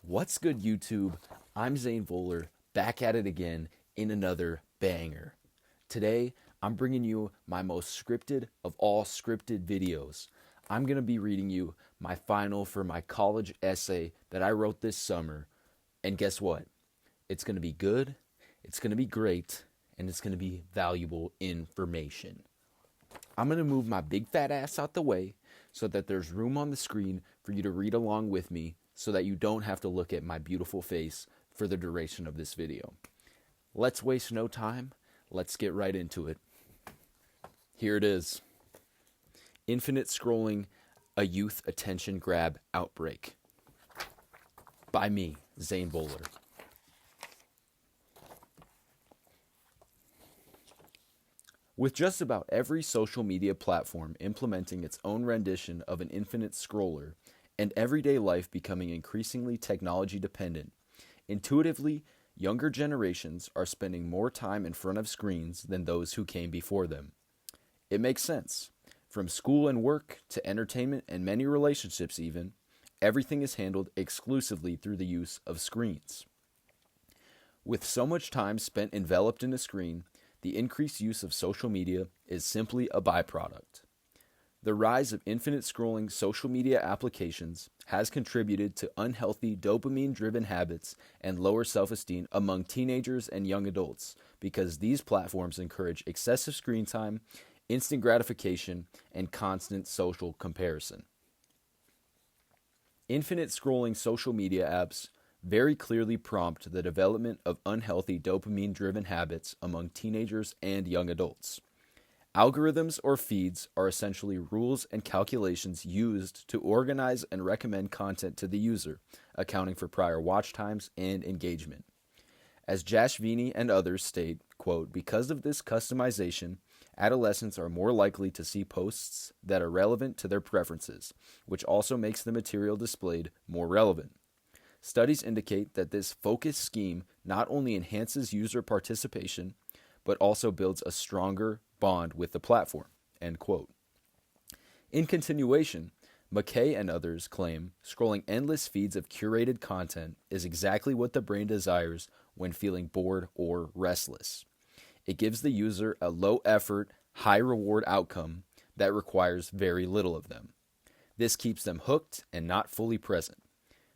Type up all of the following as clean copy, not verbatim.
What's good, YouTube? I'm Zane Voller, back at it again in another banger. Today, I'm bringing you my most scripted of all scripted videos. I'm going to be reading you my final for my college essay that I wrote this summer. And guess what? It's going to be good, it's going to be great, and it's going to be valuable information. I'm going to move my big fat ass out the way so that there's room on the screen for you to read along with me so that you don't have to look at my beautiful face for the duration of this video. Let's waste no time. Let's get right into it. Here it is. Infinite Scrolling, a Youth Attention Grab Outbreak. By me, Zane Voller. With just about every social media platform implementing its own rendition of an infinite scroller, and everyday life becoming increasingly technology dependent, intuitively, younger generations are spending more time in front of screens than those who came before them. It makes sense. From school and work to entertainment and many relationships even, everything is handled exclusively through the use of screens. With so much time spent enveloped in a screen, the increased use of social media is simply a byproduct. The rise of infinite scrolling social media applications has contributed to unhealthy dopamine-driven habits and lower self-esteem among teenagers and young adults because these platforms encourage excessive screen time, instant gratification, and constant social comparison. Infinite scrolling social media apps very clearly prompt the development of unhealthy dopamine-driven habits among teenagers and young adults. Algorithms or feeds are essentially rules and calculations used to organize and recommend content to the user, accounting for prior watch times and engagement. As Jashvini and others state, quote, because of this customization, adolescents are more likely to see posts that are relevant to their preferences, which also makes the material displayed more relevant. Studies indicate that this focus scheme not only enhances user participation, but also builds a stronger bond with the platform, end quote. In continuation, McKay and others claim scrolling endless feeds of curated content is exactly what the brain desires when feeling bored or restless. It gives the user a low-effort, high-reward outcome that requires very little of them. This keeps them hooked and not fully present,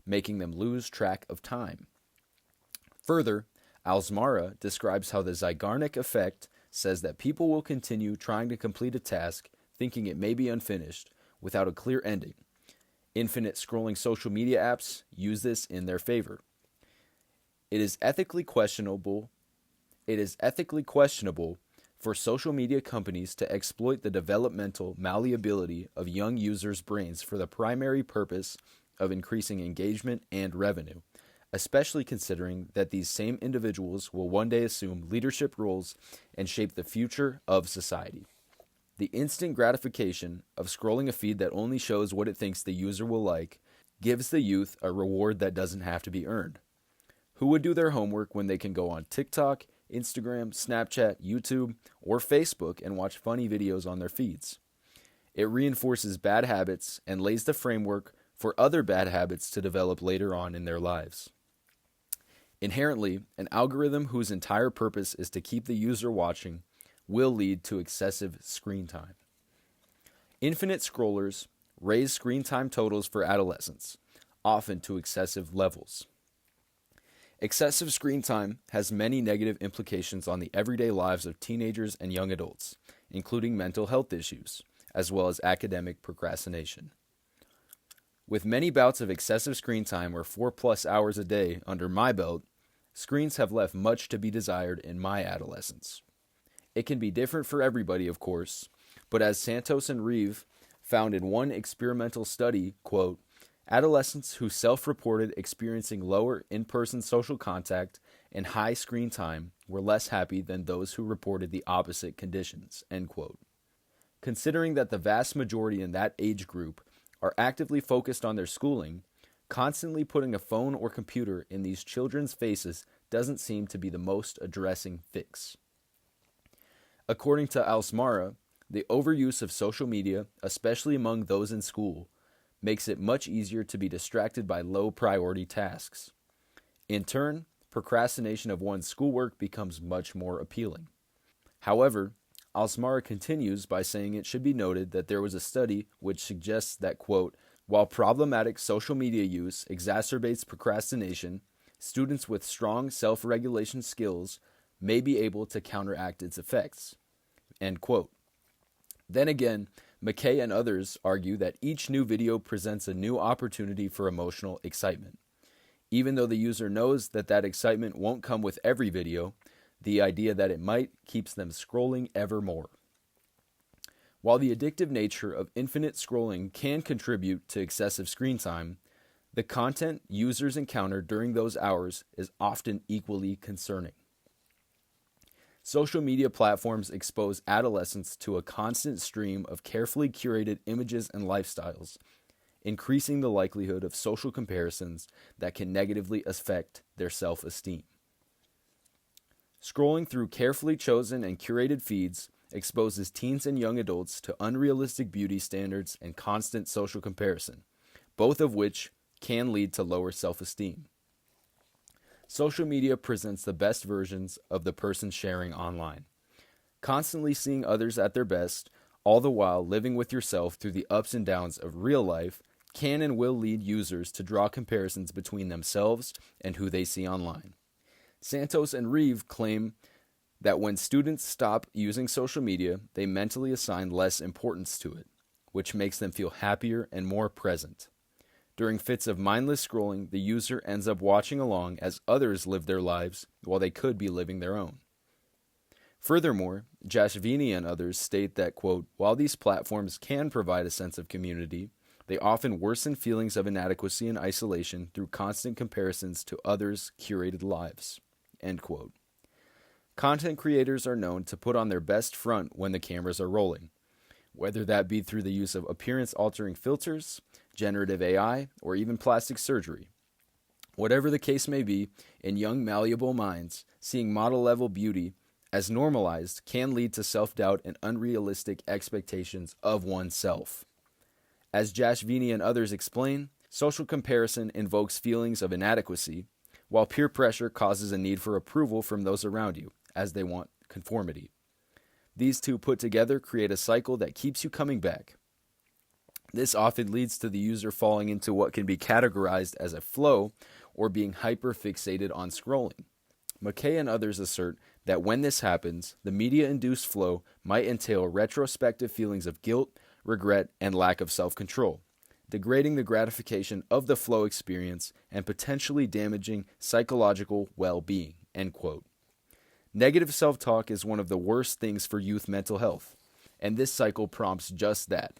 making them lose track of time. Further, Alsmara describes how the Zeigarnik effect says that people will continue trying to complete a task thinking it may be unfinished without a clear ending. Infinite scrolling social media apps use this in their favor. It is ethically questionable for social media companies to exploit the developmental malleability of young users' brains for the primary purpose of increasing engagement and revenue, especially considering that these same individuals will one day assume leadership roles and shape the future of society. The instant gratification of scrolling a feed that only shows what it thinks the user will like gives the youth a reward that doesn't have to be earned. Who would do their homework when they can go on TikTok, Instagram, Snapchat, YouTube, or Facebook and watch funny videos on their feeds? It reinforces bad habits and lays the framework for other bad habits to develop later on in their lives. Inherently, an algorithm whose entire purpose is to keep the user watching will lead to excessive screen time. Infinite scrollers raise screen time totals for adolescents, often to excessive levels. Excessive screen time has many negative implications on the everyday lives of teenagers and young adults, including mental health issues, as well as academic procrastination. With many bouts of excessive screen time or 4+ hours a day under my belt, screens have left much to be desired in my adolescence. It can be different for everybody, of course, but as Santos and Reeve found in one experimental study, quote, adolescents who self-reported experiencing lower in-person social contact and high screen time were less happy than those who reported the opposite conditions, end quote. Considering that the vast majority in that age group are actively focused on their schooling, constantly putting a phone or computer in these children's faces doesn't seem to be the most addressing fix. According to Alsmara, the overuse of social media, especially among those in school, makes it much easier to be distracted by low-priority tasks. In turn, procrastination of one's schoolwork becomes much more appealing. However, Alsmara continues by saying it should be noted that there was a study which suggests that, quote, while problematic social media use exacerbates procrastination, students with strong self-regulation skills may be able to counteract its effects, end quote. Then again, McKay and others argue that each new video presents a new opportunity for emotional excitement. Even though the user knows that that excitement won't come with every video, the idea that it might keeps them scrolling ever more. While the addictive nature of infinite scrolling can contribute to excessive screen time, the content users encounter during those hours is often equally concerning. Social media platforms expose adolescents to a constant stream of carefully curated images and lifestyles, increasing the likelihood of social comparisons that can negatively affect their self-esteem. Scrolling through carefully chosen and curated feeds exposes teens and young adults to unrealistic beauty standards and constant social comparison, both of which can lead to lower self-esteem. Social media presents the best versions of the person sharing online. Constantly seeing others at their best, all the while living with yourself through the ups and downs of real life, can and will lead users to draw comparisons between themselves and who they see online. Santos and Reeve claim that when students stop using social media, they mentally assign less importance to it, which makes them feel happier and more present. During fits of mindless scrolling, the user ends up watching along as others live their lives while they could be living their own. Furthermore, Jashvini and others state that, quote, while these platforms can provide a sense of community, they often worsen feelings of inadequacy and isolation through constant comparisons to others' curated lives, end quote. Content creators are known to put on their best front when the cameras are rolling, whether that be through the use of appearance-altering filters, generative AI, or even plastic surgery. Whatever the case may be, in young malleable minds, seeing model-level beauty as normalized can lead to self-doubt and unrealistic expectations of oneself. As Jashvini and others explain, social comparison invokes feelings of inadequacy, while peer pressure causes a need for approval from those around you, as they want conformity. These two put together create a cycle that keeps you coming back. This often leads to the user falling into what can be categorized as a flow or being hyper-fixated on scrolling. McKay and others assert that when this happens, the media-induced flow might entail retrospective feelings of guilt, regret, and lack of self-control, degrading the gratification of the flow experience and potentially damaging psychological well-being, end quote. Negative self-talk is one of the worst things for youth mental health, and this cycle prompts just that.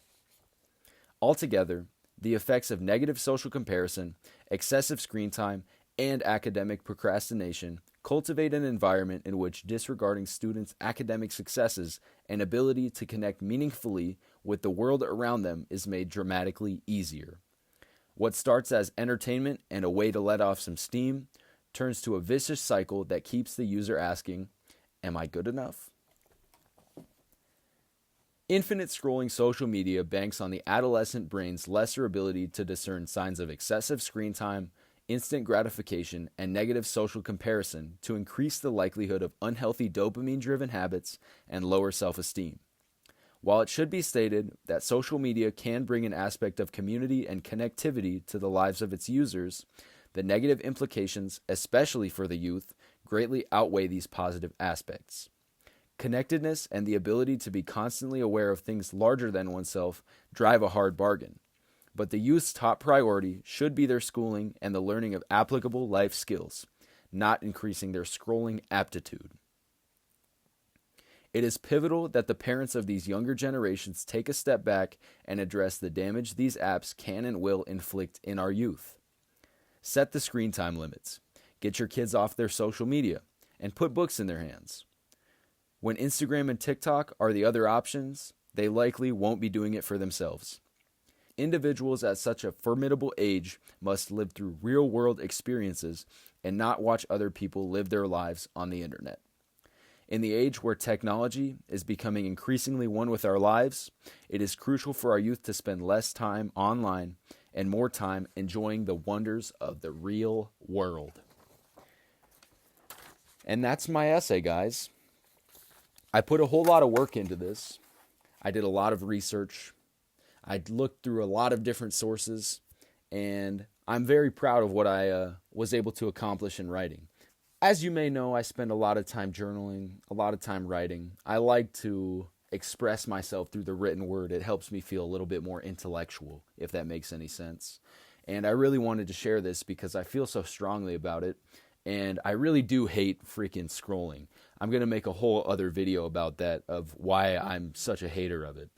Altogether, the effects of negative social comparison, excessive screen time, and academic procrastination cultivate an environment in which disregarding students' academic successes and ability to connect meaningfully with the world around them is made dramatically easier. What starts as entertainment and a way to let off some steam turns to a vicious cycle that keeps the user asking, "Am I good enough?" Infinite scrolling social media banks on the adolescent brain's lesser ability to discern signs of excessive screen time, instant gratification, and negative social comparison to increase the likelihood of unhealthy dopamine-driven habits and lower self-esteem. While it should be stated that social media can bring an aspect of community and connectivity to the lives of its users, the negative implications, especially for the youth, greatly outweigh these positive aspects. Connectedness and the ability to be constantly aware of things larger than oneself drive a hard bargain. But the youth's top priority should be their schooling and the learning of applicable life skills, not increasing their scrolling aptitude. It is pivotal that the parents of these younger generations take a step back and address the damage these apps can and will inflict in our youth. Set the screen time limits, get your kids off their social media, and put books in their hands. When Instagram and TikTok are the other options, they likely won't be doing it for themselves. Individuals at such a formidable age must live through real-world experiences and not watch other people live their lives on the internet. In the age where technology is becoming increasingly one with our lives, it is crucial for our youth to spend less time online and more time enjoying the wonders of the real world. And that's my essay, guys. I put a whole lot of work into this. I did a lot of research. I looked through a lot of different sources, and I'm very proud of what I was able to accomplish in writing. As you may know, I spend a lot of time journaling, a lot of time writing. I like to express myself through the written word. It helps me feel a little bit more intellectual, if that makes any sense. And I really wanted to share this because I feel so strongly about it, and I really do hate freaking scrolling. I'm going to make a whole other video about that, of why I'm such a hater of it.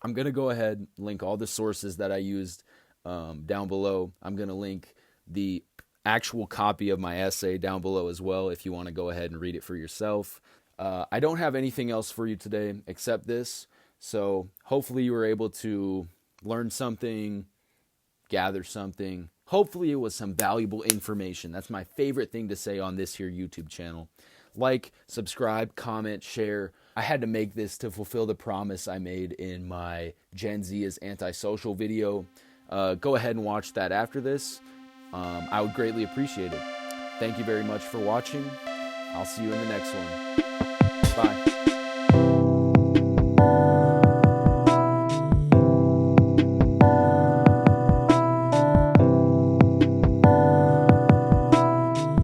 I'm going to go ahead and link all the sources that I used down below. I'm going to link the actual copy of my essay down below as well if you want to go ahead and read it for yourself. I don't have anything else for you today except this, so hopefully you were able to learn something, gather something. Hopefully it was some valuable information. That's my favorite thing to say on this here YouTube channel. Like, subscribe, comment, share. I had to make this to fulfill the promise I made in my Gen Z is antisocial video. Go ahead and watch that after this. I would greatly appreciate it. Thank you very much for watching. I'll see you in the next one. Bye.